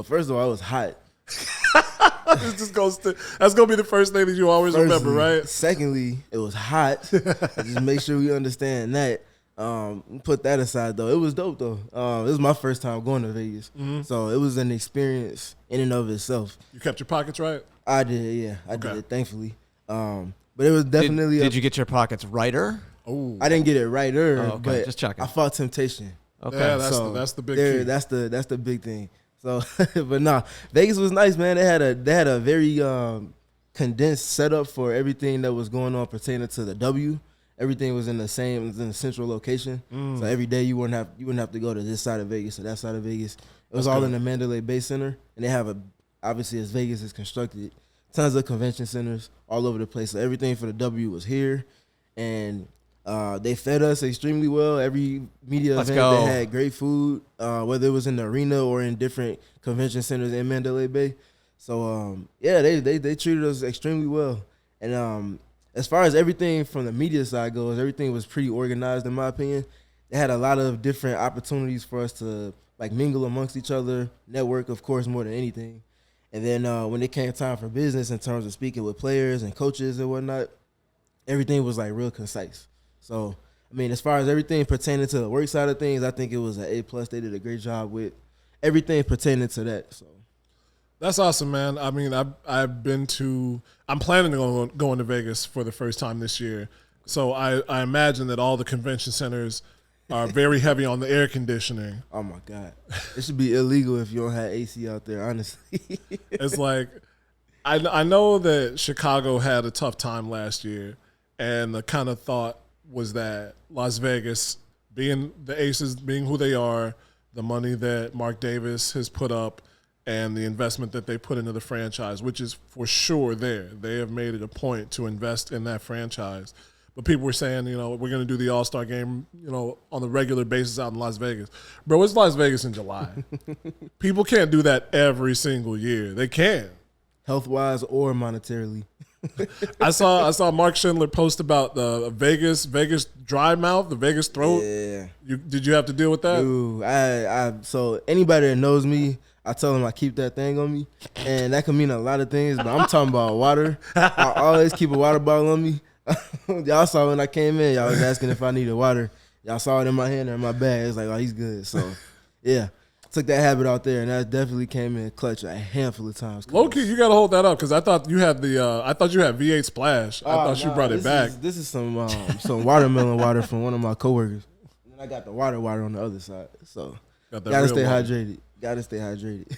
Well, first of all, it was hot. That's gonna be the first thing that you always remember, right? Secondly, it was hot. Just make sure we understand that. Put that aside though. It was dope though. It was my first time going to Vegas, so it was an experience in and of itself. You kept your pockets right? I did, yeah, I did. Thankfully, but it was definitely. Did you get your pockets righter? Oh, I didn't get it righter, okay. but Just checking. I fought temptation. Okay, yeah, that's the big key. That's the big thing. So, but nah, Vegas was nice, man. They had a very condensed setup for everything that was going on pertaining to the W. Everything was in the central location. So every day you wouldn't have to go to this side of Vegas or that side of Vegas. It was all in the Mandalay Bay Center, and they have obviously as Vegas is constructed, tons of convention centers all over the place. So everything for the W was here, and they fed us extremely well. Every media event, they had great food, whether it was in the arena or in different convention centers in Mandalay Bay. So, they treated us extremely well. And as far as everything from the media side goes, everything was pretty organized, in my opinion. They had a lot of different opportunities for us to, like, mingle amongst each other, network, of course, more than anything. And then when it came time for business in terms of speaking with players and coaches and whatnot, everything was, like, real concise. So, I mean, as far as everything pertaining to the work side of things, I think it was an A+. They did a great job with everything pertaining to that. So that's awesome, man. I mean, I'm planning on going to Vegas for the first time this year. So I imagine that all the convention centers are very heavy on the air conditioning. Oh, my God. It should be illegal if you don't have AC out there, honestly. It's like, I know that Chicago had a tough time last year, and the kind of thought was that Las Vegas, being the Aces, being who they are, the money that Mark Davis has put up, and the investment that they put into the franchise, which is for sure there. They have made it a point to invest in that franchise. But people were saying, we're going to do the All-Star game, on a regular basis out in Las Vegas. Bro, it's Las Vegas in July. People can't do that every single year. They can't. Health-wise or monetarily. I saw Mark Schindler post about the Vegas dry mouth, the Vegas throat. Yeah. Did you have to deal with that? Dude, so anybody that knows me, I tell them I keep that thing on me, and that can mean a lot of things, but I'm talking about water. I always keep a water bottle on me. Y'all saw when I came in, y'all was asking if I needed water. Y'all saw it in my hand or in my bag. It's like, oh, he's good. So, yeah. Took that habit out there, and that definitely came in clutch a handful of times. Low-key, you got to hold that up, because I thought you had V8 Splash. I thought you brought it back. This is some watermelon water from one of my coworkers. And then I got the water on the other side. So, gotta stay hydrated. Gotta stay hydrated.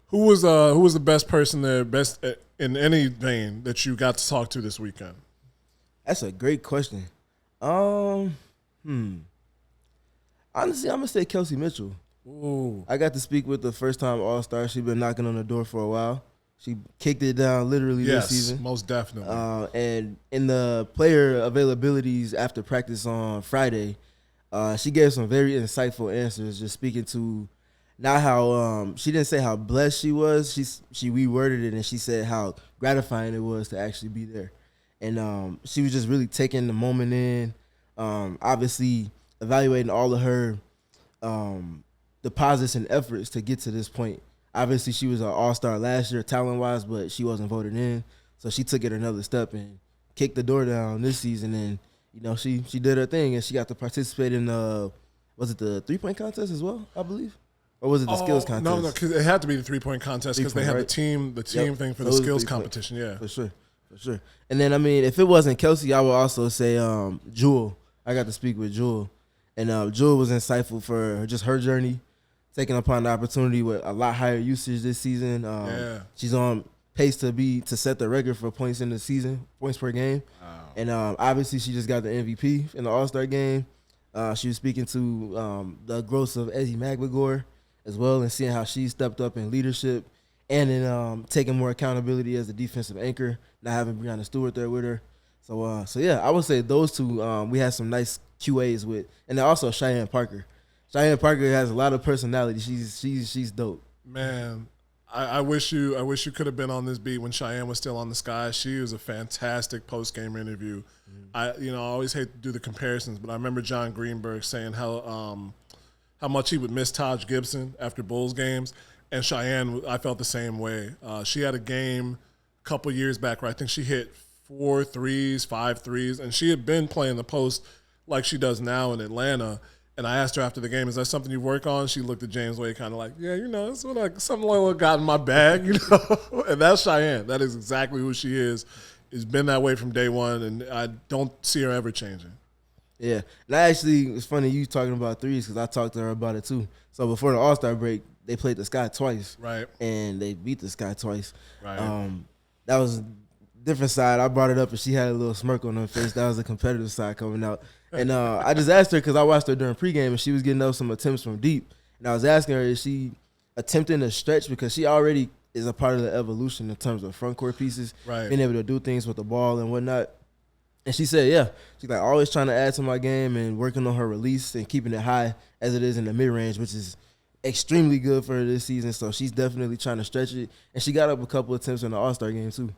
Who was the best person there, best in any vein that you got to talk to this weekend? That's a great question. Honestly, I'm gonna say Kelsey Mitchell. Ooh. I got to speak with the first-time All-Star. She's been knocking on the door for a while. She kicked it down literally this season. Yes, most definitely. And in the player availabilities after practice on Friday, she gave some very insightful answers, just speaking to not how she didn't say how blessed she was. She reworded it, and she said how gratifying it was to actually be there. And she was just really taking the moment in, obviously evaluating all of her deposits and efforts to get to this point. Obviously, she was an all-star last year talent-wise, but she wasn't voted in. So she took it another step and kicked the door down this season. And, she did her thing, and she got to participate in, was it the three-point contest as well, I believe? Or was it the skills contest? No, because it had to be the three-point contest because they had the team thing for the skills competition, yeah. For sure. And then, if it wasn't Kelsey, I would also say Jewell. I got to speak with Jewell. And Jewell was insightful for just her journey, taking upon the opportunity with a lot higher usage this season. She's on pace to set the record for points in the season, points per game. Wow. And obviously she just got the MVP in the All-Star game. She was speaking to the growth of Ezzie Magbegor as well, and seeing how she stepped up in leadership and in taking more accountability as a defensive anchor, not having Breanna Stewart there with her. So yeah, I would say those two we had some nice QAs with, and then also Cheyenne Parker. Cheyenne Parker has a lot of personality. She's dope. Man, I wish you could have been on this beat when Cheyenne was still on the Sky. She was a fantastic post game interview. I always hate to do the comparisons, but I remember John Greenberg saying how much he would miss Taj Gibson after Bulls games, And Cheyenne, I felt the same way. She had a game a couple years back where I think she hit 4 threes, 5 threes, and she had been playing the post like she does now in Atlanta. And I asked her after the game, is that something you work on? She looked at James Wade kind of like, yeah, it's like something like got in my bag, And that's Cheyenne. That is exactly who she is. It's been that way from day one, and I don't see her ever changing. Yeah. And it's funny you talking about threes because I talked to her about it too. So before the All-Star break, they played the Sky twice. Right. And they beat the Sky twice. Right. That was a different side. I brought it up and she had a little smirk on her face. That was the competitive side coming out. And I just asked her because I watched her during pregame and she was getting up some attempts from deep. And I was asking her, is she attempting to stretch because she already is a part of the evolution in terms of front court pieces, right. being able to do things with the ball and whatnot. And she said, yeah. She's like, always trying to add to my game and working on her release and keeping it high as it is in the mid-range, which is extremely good for her this season. So she's definitely trying to stretch it. And she got up a couple attempts in the All-Star game too.